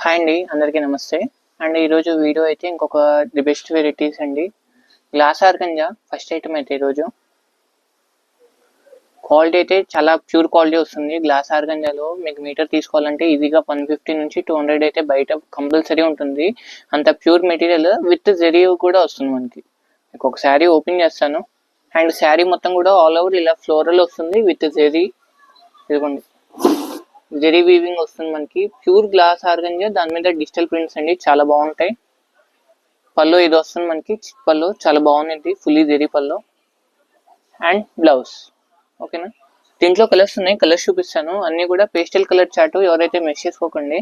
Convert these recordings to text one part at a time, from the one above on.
Hi అండి, అందరికీ నమస్తే. అండ్ ఈరోజు వీడియో అయితే ఇంకొక ది బెస్ట్ వెరైటీస్ అండి. గ్లాస్ ఆర్గంజా ఫస్ట్ ఐటమ్ అయితే ఈరోజు క్వాలిటీ అయితే చాలా ప్యూర్ క్వాలిటీ వస్తుంది. గ్లాస్ ఆర్గంజాలో మీకు మీటర్ తీసుకోవాలంటే ఈజీగా 150 నుంచి 200 అయితే బయట కంపల్సరీ ఉంటుంది. అంత ప్యూర్ మెటీరియల్ విత్ జరీ కూడా వస్తుంది మనకి. మీకు ఒక శారీ ఓపెన్ చేస్తాను. అండ్ శారీ మొత్తం కూడా ఆల్ ఓవర్ ఇలా ఫ్లోరల్ వస్తుంది విత్ జరీ. ఇదిగోండి, జెరీ వీవింగ్ వస్తుంది మనకి. ప్యూర్ గ్లాస్ ఆర్గంజా, దాని మీద డిజిటల్ ప్రింట్స్ అండి, చాలా బాగుంటాయి. పళ్ళు ఇది వస్తుంది మనకి, పళ్ళు చాలా బాగుంది, ఫుల్లీ జెరీ పళ్ళు. And blouse. ఓకేనా, దీంట్లో కలర్స్ ఉన్నాయి, కలర్స్ చూపిస్తాను. అన్ని కూడా పేస్టల్ కలర్ చార్ట్, ఎవరైతే మెష్ చేసుకోకండి.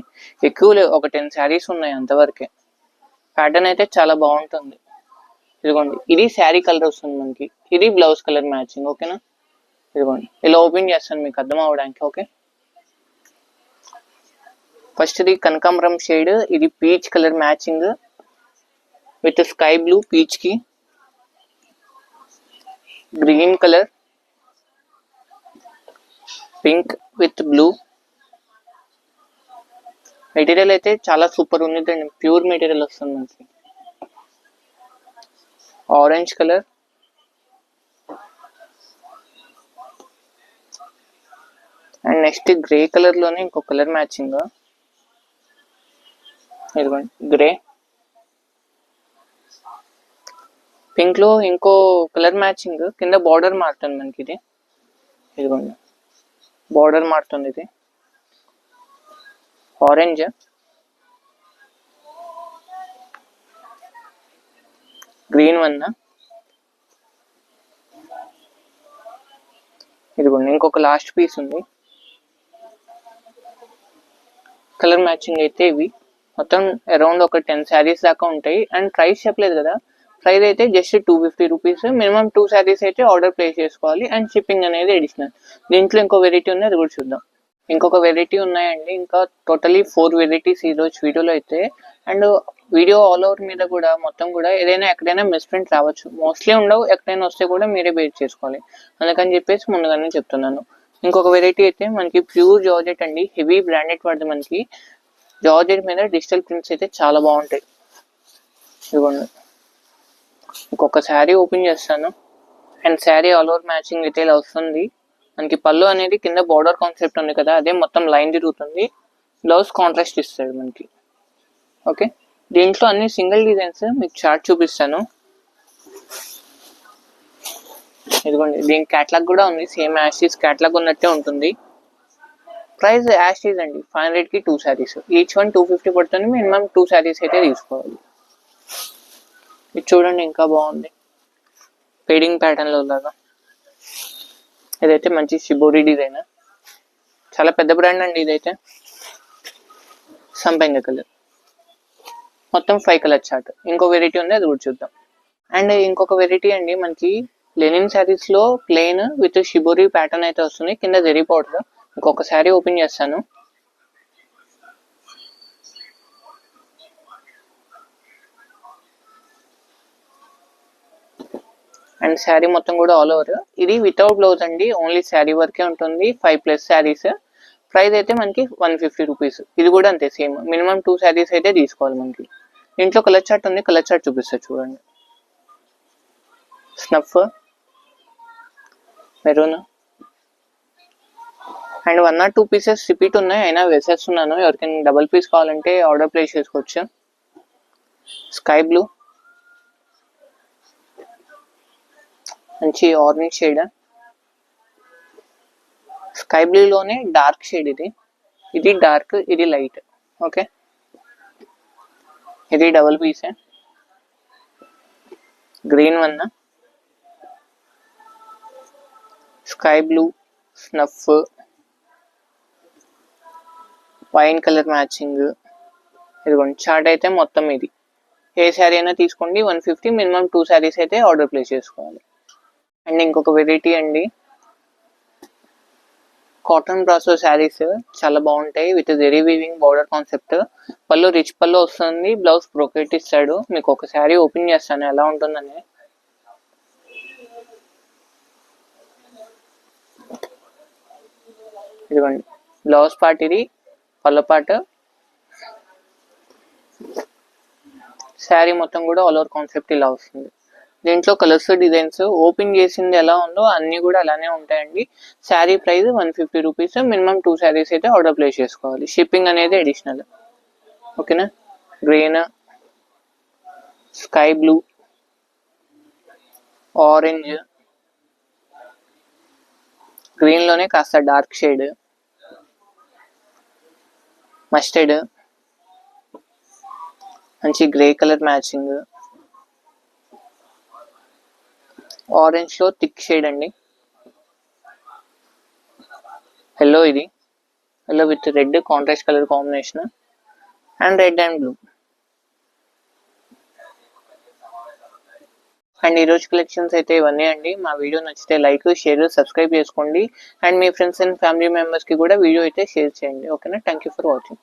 ఎక్కువ లేవు, ఒక 10 శారీస్ ఉన్నాయి అంతవరకే. ప్యాటర్న్ అయితే చాలా బాగుంటుంది. ఇదిగోండి, ఇది శారీ కలర్ వస్తుంది మనకి, ఇది బ్లౌజ్ కలర్ మ్యాచింగ్. ఓకేనా, ఇదిగోండి ఇలా ఓపెన్ చేస్తాను మీకు అర్థం అవడానికి. ఓకే, ఫస్ట్ ఇది కనకాంబరం షేడ్, ఇది peach colour matching with sky blue peach కి green colour, pink with blue. Material అయితే చాలా సూపర్ ఉంది, ప్యూర్ మెటీరియల్ వస్తుంది మనకి. Orange colour, and next grey colour లోనే ఇంకో కలర్ మ్యాచింగ్, ఇదిగోండి గ్రే. పింక్ లో ఇంకో కలర్ మ్యాచింగ్, కింద బార్డర్ మారుతుంది మనకి. ఇది ఇదిగోండి బార్డర్ మారుతుంది. ఇది ఆరెంజ్, గ్రీన్ వన్, ఇదిగోండి ఇంకొక లాస్ట్ పీస్ ఉంది. కలర్ మ్యాచింగ్ అయితే ఇవి మొత్తం అరౌండ్ ఒక 10 శారీస్ దాకా ఉంటాయి. అండ్ ప్రైస్ చెప్పలేదు కదా, ప్రైస్ అయితే జస్ట్ 250 రూపీస్. మినిమం 2 శారీస్ అయితే ఆర్డర్ ప్లేస్ చేసుకోవాలి, అండ్ షిప్పింగ్ అనేది అడిషనల్. దీంట్లో ఇంకో వెరైటీ ఉంది, అది కూడా చూద్దాం. ఇంకొక వెరైటీ ఉన్నాయండి, ఇంకా టోటలీ 4 వెరైటీస్ ఈరోజు వీడియోలో అయితే. అండ్ వీడియో ఆల్ ఓవర్ మీద కూడా మొత్తం కూడా ఏదైనా ఎక్కడైనా మిస్ప్రింట్ రావచ్చు, మోస్ట్లీ ఉండవు, ఎక్కడైనా వస్తే కూడా మీరే బేర్ చేసుకోవాలి. అందుకని చెప్పేసి ముందుగానే చెప్తున్నాను. ఇంకొక వెరైటీ అయితే మనకి ప్యూర్ జార్జెట్ అండి, హెవీ బ్రాండెడ్ పడుతుంది మనకి. జార్జెట్ మీద డిజిటల్ ప్రింట్స్ అయితే చాలా బాగుంటాయి. ఇదిగోండి, ఇంకొక శారీ ఓపెన్ చేస్తాను. And sari all over matching అయితే ఇలా వస్తుంది మనకి. పళ్ళు అనేది కింద బార్డర్ కాన్సెప్ట్ ఉంది కదా, అదే మొత్తం లైన్ తిరుగుతుంది. బ్లౌజ్ కాంట్రాస్ట్ ఇస్తాడు మనకి. ఓకే, దీంట్లో అన్ని సింగిల్ డిజైన్స్, మీకు చార్ట్ చూపిస్తాను. ఇదిగోండి, దీని క్యాట్లాగ్ కూడా ఉంది, సేమ్ యాషీస్ క్యాట్లాగ్ ఉన్నట్టే ఉంటుంది. ప్రైస్ యాషీస్ అండి, 500 కి 2 శారీస్, ఈచ్ వన్ 250 పడుతుంది. మినిమం 2 శారీస్ అయితే తీసుకోవాలి. ఇది చూడండి ఇంకా బాగుంది, ఫేడింగ్ ప్యాటర్న్ లో లాగా. ఇదైతే మంచి షిబోరి డిజైన్, చాలా పెద్ద బ్రాండ్ అండి ఇదైతే. సంపెంగ కలర్, మొత్తం 5 కలర్ చార్ట్. ఇంకో వెరైటీ ఉంది, అది కూడా చూద్దాం. అండ్ ఇంకొక వెరైటీ అండి మనకి లెనిన్ శారీస్ లో ప్లెయిన్ విత్ షిబోరి ప్యాటర్న్ అయితే వస్తుంది, కింద జెరీ పౌడర్. ఇంకొక శారీ ఓపెన్ చేస్తాను. అండ్ శారీ మొత్తం కూడా ఆల్ ఓవర్. ఇది వితౌట్ బ్లౌజ్ అండి, ఓన్లీ శారీ వరకే ఉంటుంది. 5+ శారీస్. ప్రైస్ అయితే మనకి 150 రూపీస్. ఇది కూడా అంతే సేమ్, మినిమం 2 శారీస్ అయితే తీసుకోవాలి మనకి. దీంట్లో కలర్ చార్ట్ ఉంది, కలర్ చార్ట్ చూపిస్తా చూడండి. Snuff, maroon, and 1 or 2 pieces repeat ఉన్నాయి, అయినా వేసేస్తున్నాను. ఎవరికైనా డబుల్ పీస్ కావాలంటే ఆర్డర్ ప్లేస్ చేసుకోవచ్చు. స్కై బ్లూ, మంచి ఆరెంజ్ షేడ్, స్కై బ్లూ లోనే డార్క్ షేడ్. ఇది డార్క్, ఇది లైట్. ఓకే, ఇది double piece. Green one, sky blue, snuff, wine colour matching. ఇదిగోండి చార్ట్ అయితే మొత్తం ఇది. ఏ శారీ అయినా తీసుకోండి, 150. మినిమం 2 శారీస్ అయితే ఆర్డర్ ప్లేస్ చేసుకోవాలి. అండ్ ఇంకొక వెరైటీ అండి, కాటన్ బ్రాసో శారీస్ చాలా బాగుంటాయి, with zari weaving border concept. పళ్ళు రిచ్ పళ్ళు వస్తుంది, బ్లౌజ్ బ్రోకెట్ ఇస్తాడు. మీకు ఒక శారీ ఓపెన్ చేస్తాను ఎలా ఉంటుందని. ఇదిగోండి బ్లౌజ్ పార్ట్, ఇది పళ్ళ పార్ట్, శారీ మొత్తం కూడా ఆల్ ఓవర్ కాన్సెప్ట్ ఇలా వస్తుంది. దీంట్లో కలర్స్ డిజైన్స్ ఓపెన్ చేసింది ఎలా ఉందో అన్ని కూడా అలానే ఉంటాయండి. Sari price 150 rupees. Minimum 2 saris అయితే ఆర్డర్ ప్లేస్ చేసుకోవాలి. షిప్పింగ్ అనేది అడిషనల్. ఓకేనా. Green, sky blue, orange, green లోనే కాస్త డార్క్ షేడ్, మస్టర్డ్, మంచి గ్రే కలర్ మ్యాచింగ్, ఆరెంజ్ లో థిక్ షేడ్ అండి, ఎల్లో, ఇది yellow with red contrast colour combination, and red and blue. And ఈరోజు కలెక్షన్స్ అయితే ఇవన్నీ అండి. మా వీడియో నచ్చితే లైక్, షేర్, సబ్స్క్రైబ్ చేసుకోండి. And me friends and family మెంబర్స్కి కూడా వీడియో అయితే షేర్ చేయండి. ఓకేనా. Thank you for watching.